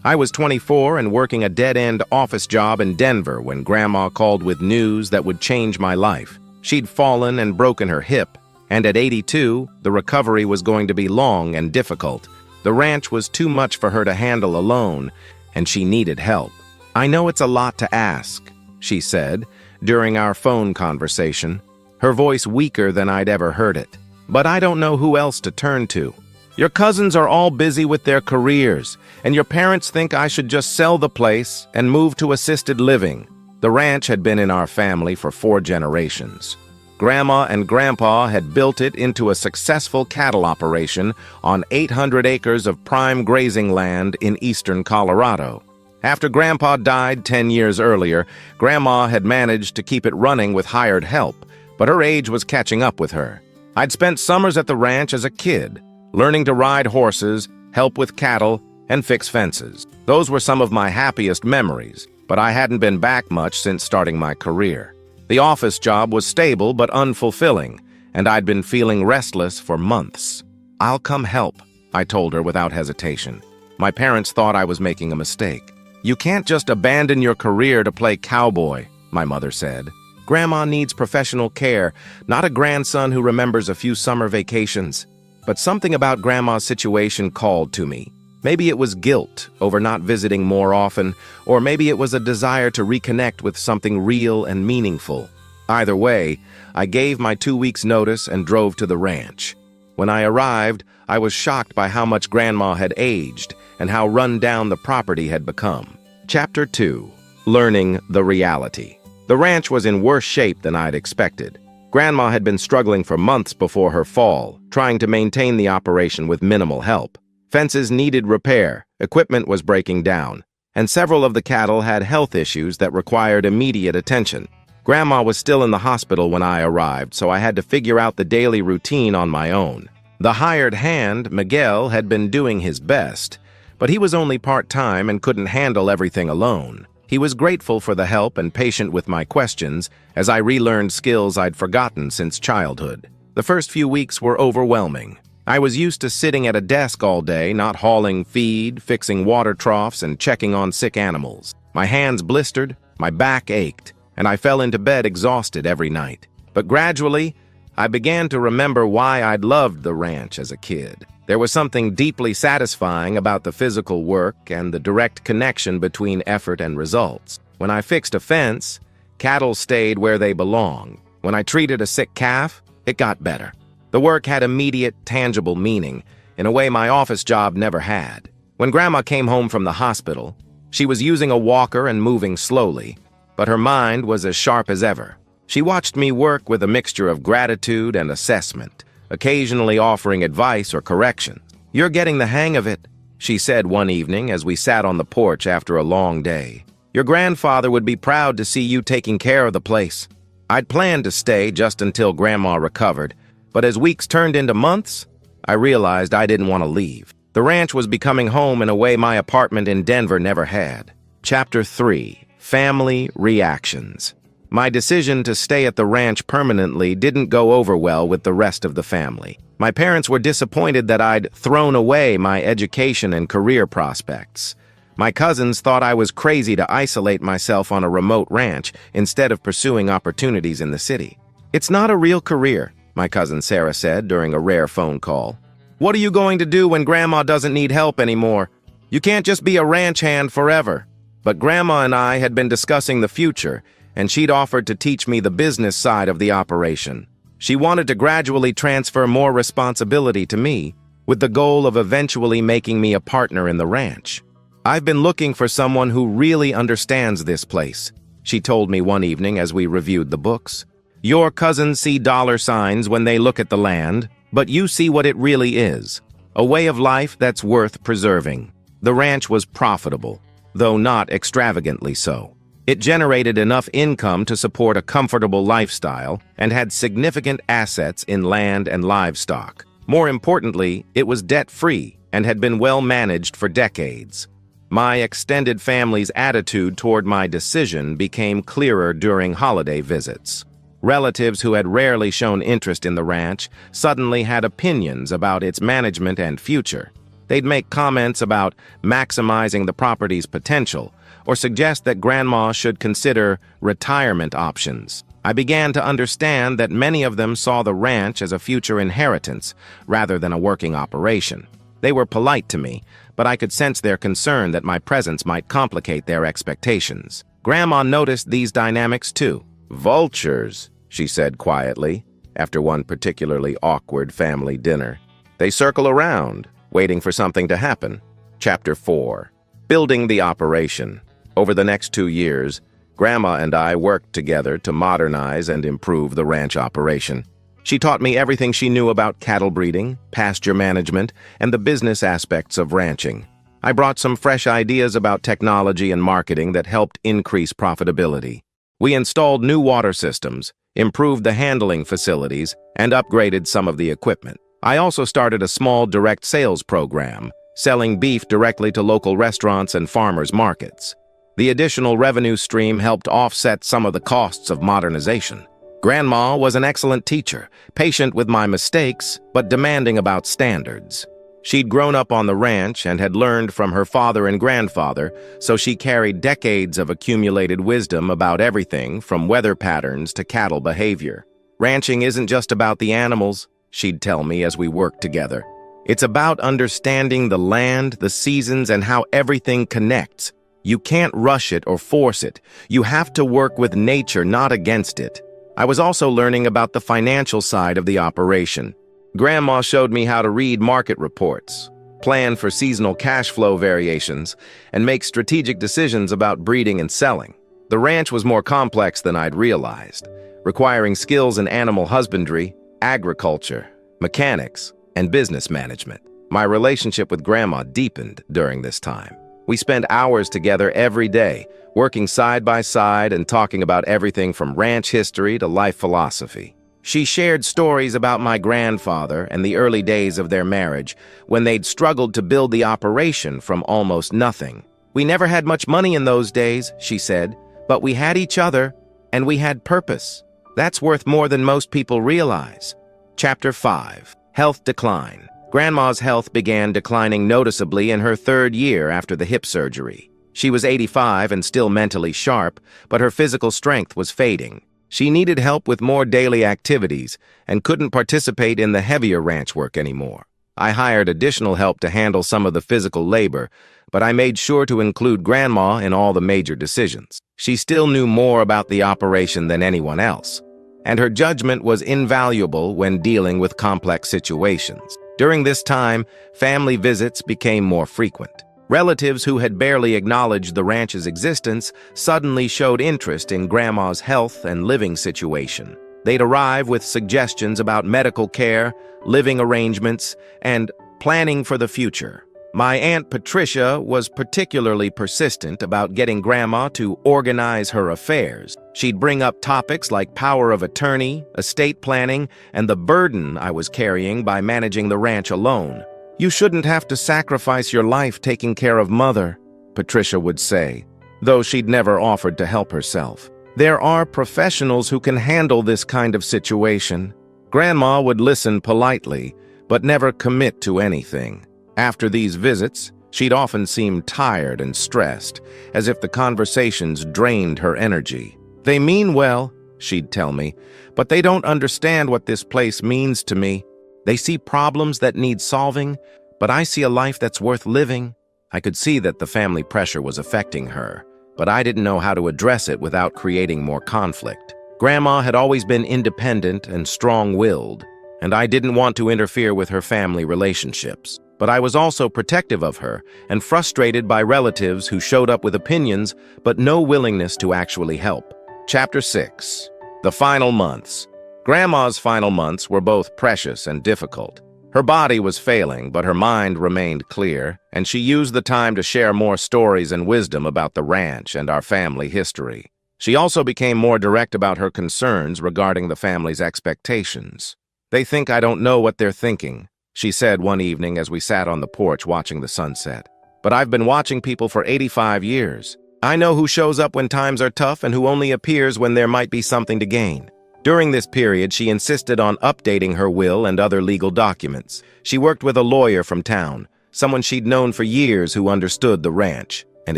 I was 24 and working a dead-end office job in Denver when Grandma called with news that would change my life. She'd fallen and broken her hip, and at 82, the recovery was going to be long and difficult. The ranch was too much for her to handle alone, and she needed help. "I know it's a lot to ask," she said during our phone conversation, her voice weaker than I'd ever heard it. "But I don't know who else to turn to. Your cousins are all busy with their careers, and your parents think I should just sell the place and move to assisted living." The ranch had been in our family for 4 generations. Grandma and Grandpa had built it into a successful cattle operation on 800 acres of prime grazing land in eastern Colorado. After Grandpa died 10 years earlier, Grandma had managed to keep it running with hired help, but her age was catching up with her. I'd spent summers at the ranch as a kid, learning to ride horses, help with cattle, and fix fences. Those were some of my happiest memories, but I hadn't been back much since starting my career. The office job was stable but unfulfilling, and I'd been feeling restless for months. "I'll come help," I told her without hesitation. My parents thought I was making a mistake. "You can't just abandon your career to play cowboy," my mother said. "Grandma needs professional care, not a grandson who remembers a few summer vacations." But something about Grandma's situation called to me. Maybe it was guilt over not visiting more often, or maybe it was a desire to reconnect with something real and meaningful. Either way, I gave my 2 weeks' notice and drove to the ranch. When I arrived, I was shocked by how much Grandma had aged and how run down the property had become. Chapter 2. Learning the Reality. The ranch was in worse shape than I'd expected. Grandma had been struggling for months before her fall, trying to maintain the operation with minimal help. Fences needed repair, equipment was breaking down, and several of the cattle had health issues that required immediate attention. Grandma was still in the hospital when I arrived, so I had to figure out the daily routine on my own. The hired hand, Miguel, had been doing his best, but he was only part-time and couldn't handle everything alone. He was grateful for the help and patient with my questions as I relearned skills I'd forgotten since childhood. The first few weeks were overwhelming. I was used to sitting at a desk all day, not hauling feed, fixing water troughs, and checking on sick animals. My hands blistered, my back ached, and I fell into bed exhausted every night. But gradually, I began to remember why I'd loved the ranch as a kid. There was something deeply satisfying about the physical work and the direct connection between effort and results. When I fixed a fence, cattle stayed where they belonged. When I treated a sick calf, it got better. The work had immediate, tangible meaning, in a way my office job never had. When Grandma came home from the hospital, she was using a walker and moving slowly, but her mind was as sharp as ever. She watched me work with a mixture of gratitude and assessment, occasionally offering advice or correction. "You're getting the hang of it," she said one evening as we sat on the porch after a long day. "Your grandfather would be proud to see you taking care of the place." I'd planned to stay just until Grandma recovered, but as weeks turned into months, I realized I didn't want to leave. The ranch was becoming home in a way my apartment in Denver never had. Chapter 3. Family Reactions. My decision to stay at the ranch permanently didn't go over well with the rest of the family. My parents were disappointed that I'd thrown away my education and career prospects. My cousins thought I was crazy to isolate myself on a remote ranch instead of pursuing opportunities in the city. "It's not a real career," my cousin Sarah said during a rare phone call. "What are you going to do when Grandma doesn't need help anymore? You can't just be a ranch hand forever." But Grandma and I had been discussing the future, and she'd offered to teach me the business side of the operation. She wanted to gradually transfer more responsibility to me, with the goal of eventually making me a partner in the ranch. "I've been looking for someone who really understands this place," she told me one evening as we reviewed the books. "Your cousins see dollar signs when they look at the land, but you see what it really is, a way of life that's worth preserving." The ranch was profitable, though not extravagantly so. It generated enough income to support a comfortable lifestyle and had significant assets in land and livestock. More importantly, it was debt-free and had been well managed for decades. My extended family's attitude toward my decision became clearer during holiday visits. Relatives who had rarely shown interest in the ranch suddenly had opinions about its management and future. They'd make comments about maximizing the property's potential or suggest that Grandma should consider retirement options. I began to understand that many of them saw the ranch as a future inheritance rather than a working operation. They were polite to me, but I could sense their concern that my presence might complicate their expectations. Grandma noticed these dynamics too. "Vultures," she said quietly, after one particularly awkward family dinner. "They circle around, waiting for something to happen." Chapter 4. Building the operation. Over the next 2 years, Grandma and I worked together to modernize and improve the ranch operation. She taught me everything she knew about cattle breeding, pasture management, and the business aspects of ranching. I brought some fresh ideas about technology and marketing that helped increase profitability. We installed new water systems, improved the handling facilities, and upgraded some of the equipment. I also started a small direct sales program, selling beef directly to local restaurants and farmers markets. The additional revenue stream helped offset some of the costs of modernization. Grandma was an excellent teacher, patient with my mistakes, but demanding about standards. She'd grown up on the ranch and had learned from her father and grandfather, so she carried decades of accumulated wisdom about everything from weather patterns to cattle behavior. "Ranching isn't just about the animals," she'd tell me as we worked together. "It's about understanding the land, the seasons, and how everything connects. You can't rush it or force it. You have to work with nature, not against it." I was also learning about the financial side of the operation. Grandma showed me how to read market reports, plan for seasonal cash flow variations, and make strategic decisions about breeding and selling. The ranch was more complex than I'd realized, requiring skills in animal husbandry, agriculture, mechanics, and business management. My relationship with Grandma deepened during this time. We spent hours together every day, working side by side and talking about everything from ranch history to life philosophy. She shared stories about my grandfather and the early days of their marriage, when they'd struggled to build the operation from almost nothing. "We never had much money in those days," she said, "but we had each other, and we had purpose. That's worth more than most people realize." Chapter 5. Health decline. Grandma's health began declining noticeably in her 3rd year after the hip surgery. She was 85 and still mentally sharp, but her physical strength was fading. She needed help with more daily activities and couldn't participate in the heavier ranch work anymore. I hired additional help to handle some of the physical labor, but I made sure to include Grandma in all the major decisions. She still knew more about the operation than anyone else, and her judgment was invaluable when dealing with complex situations. During this time, family visits became more frequent. Relatives who had barely acknowledged the ranch's existence suddenly showed interest in Grandma's health and living situation. They'd arrive with suggestions about medical care, living arrangements, and planning for the future. My Aunt Patricia was particularly persistent about getting Grandma to organize her affairs. She'd bring up topics like power of attorney, estate planning, and the burden I was carrying by managing the ranch alone. "You shouldn't have to sacrifice your life taking care of Mother," Patricia would say, though she'd never offered to help herself. "There are professionals who can handle this kind of situation." Grandma would listen politely, but never commit to anything. After these visits, she'd often seem tired and stressed, as if the conversations drained her energy. "They mean well," she'd tell me, "but they don't understand what this place means to me. They see problems that need solving, but I see a life that's worth living." I could see that the family pressure was affecting her, but I didn't know how to address it without creating more conflict. Grandma had always been independent and strong-willed, and I didn't want to interfere with her family relationships. But I was also protective of her and frustrated by relatives who showed up with opinions but no willingness to actually help. Chapter 6. The final months. Grandma's final months were both precious and difficult. Her body was failing, but her mind remained clear, and she used the time to share more stories and wisdom about the ranch and our family history. She also became more direct about her concerns regarding the family's expectations. "They think I don't know what they're thinking," she said one evening as we sat on the porch watching the sunset. "But I've been watching people for 85 years. I know who shows up when times are tough and who only appears when there might be something to gain." During this period, she insisted on updating her will and other legal documents. She worked with a lawyer from town, someone she'd known for years who understood the ranch and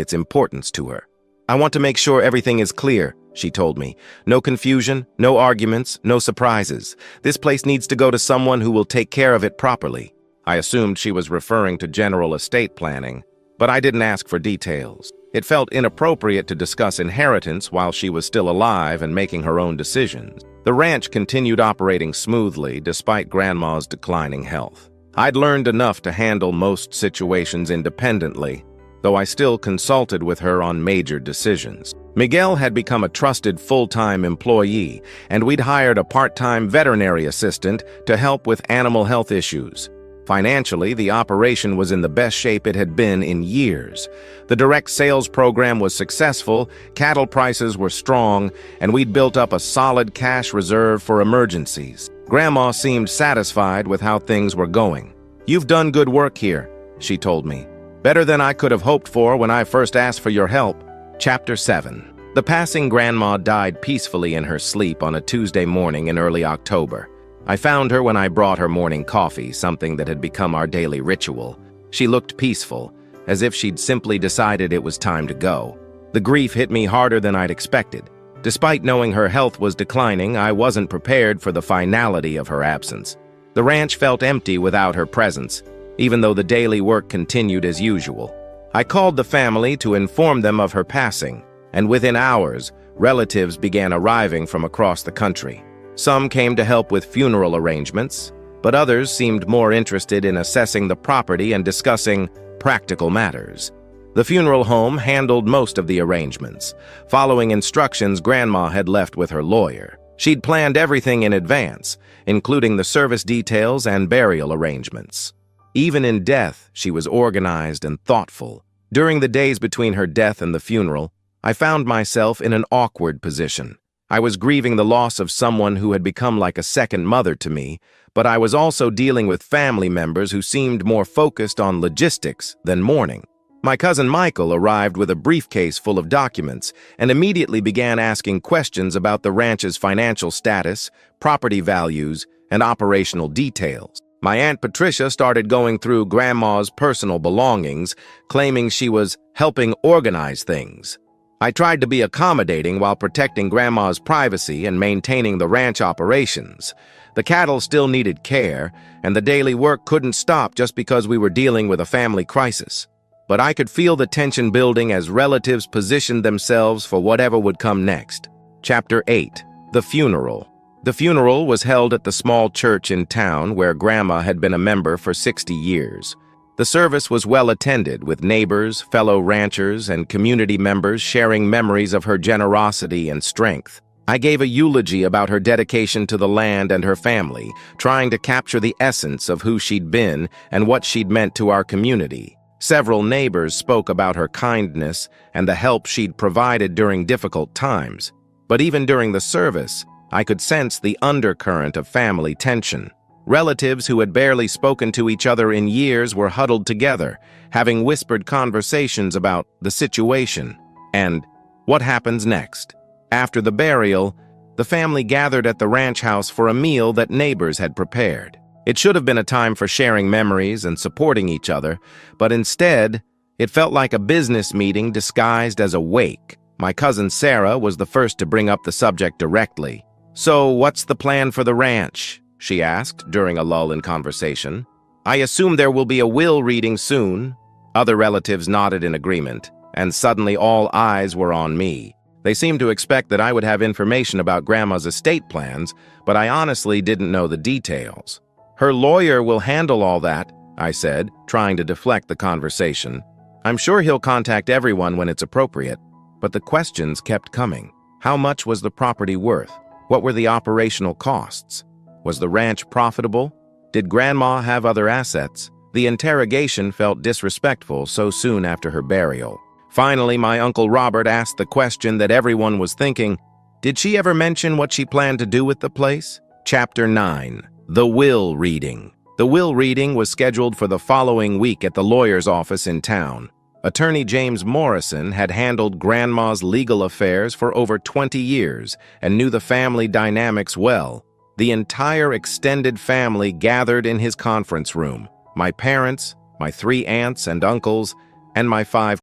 its importance to her. "I want to make sure everything is clear," she told me. "No confusion, no arguments, no surprises. This place needs to go to someone who will take care of it properly." I assumed she was referring to general estate planning, but I didn't ask for details. It felt inappropriate to discuss inheritance while she was still alive and making her own decisions. The ranch continued operating smoothly despite Grandma's declining health. I'd learned enough to handle most situations independently, though I still consulted with her on major decisions. Miguel had become a trusted full-time employee, and we'd hired a part-time veterinary assistant to help with animal health issues. Financially, the operation was in the best shape it had been in years. The direct sales program was successful, cattle prices were strong, and we'd built up a solid cash reserve for emergencies. Grandma seemed satisfied with how things were going. "You've done good work here," she told me. "Better than I could have hoped for when I first asked for your help." Chapter 7. The passing grandma died peacefully in her sleep on a Tuesday morning in early October. I found her when I brought her morning coffee, something that had become our daily ritual. She looked peaceful, as if she'd simply decided it was time to go. The grief hit me harder than I'd expected. Despite knowing her health was declining, I wasn't prepared for the finality of her absence. The ranch felt empty without her presence, even though the daily work continued as usual. I called the family to inform them of her passing, and within hours, relatives began arriving from across the country. Some came to help with funeral arrangements, but others seemed more interested in assessing the property and discussing practical matters. The funeral home handled most of the arrangements, following instructions Grandma had left with her lawyer. She'd planned everything in advance, including the service details and burial arrangements. Even in death, she was organized and thoughtful. During the days between her death and the funeral, I found myself in an awkward position. I was grieving the loss of someone who had become like a second mother to me, but I was also dealing with family members who seemed more focused on logistics than mourning. My cousin Michael arrived with a briefcase full of documents and immediately began asking questions about the ranch's financial status, property values, and operational details. My Aunt Patricia started going through Grandma's personal belongings, claiming she was helping organize things. I tried to be accommodating while protecting Grandma's privacy and maintaining the ranch operations. The cattle still needed care, and the daily work couldn't stop just because we were dealing with a family crisis. But I could feel the tension building as relatives positioned themselves for whatever would come next. Chapter 8. The Funeral. The funeral was held at the small church in town where Grandma had been a member for 60 years. The service was well attended, with neighbors, fellow ranchers, and community members sharing memories of her generosity and strength. I gave a eulogy about her dedication to the land and her family, trying to capture the essence of who she'd been and what she'd meant to our community. Several neighbors spoke about her kindness and the help she'd provided during difficult times. But even during the service, I could sense the undercurrent of family tension. Relatives who had barely spoken to each other in years were huddled together, having whispered conversations about the situation and what happens next. After the burial, the family gathered at the ranch house for a meal that neighbors had prepared. It should have been a time for sharing memories and supporting each other, but instead, it felt like a business meeting disguised as a wake. My cousin Sarah was the first to bring up the subject directly. "So, what's the plan for the ranch?" she asked during a lull in conversation. "I assume there will be a will reading soon." Other relatives nodded in agreement, and suddenly all eyes were on me. They seemed to expect that I would have information about Grandma's estate plans, but I honestly didn't know the details. "Her lawyer will handle all that," I said, trying to deflect the conversation. "I'm sure he'll contact everyone when it's appropriate." But the questions kept coming. How much was the property worth? What were the operational costs? Was the ranch profitable? Did Grandma have other assets? The interrogation felt disrespectful so soon after her burial. Finally, my Uncle Robert asked the question that everyone was thinking, did she ever mention what she planned to do with the place? Chapter 9. The Will Reading. The will reading was scheduled for the following week at the lawyer's office in town. Attorney James Morrison had handled Grandma's legal affairs for over 20 years and knew the family dynamics well. The entire extended family gathered in his conference room. My parents, my 3 aunts and uncles, and my 5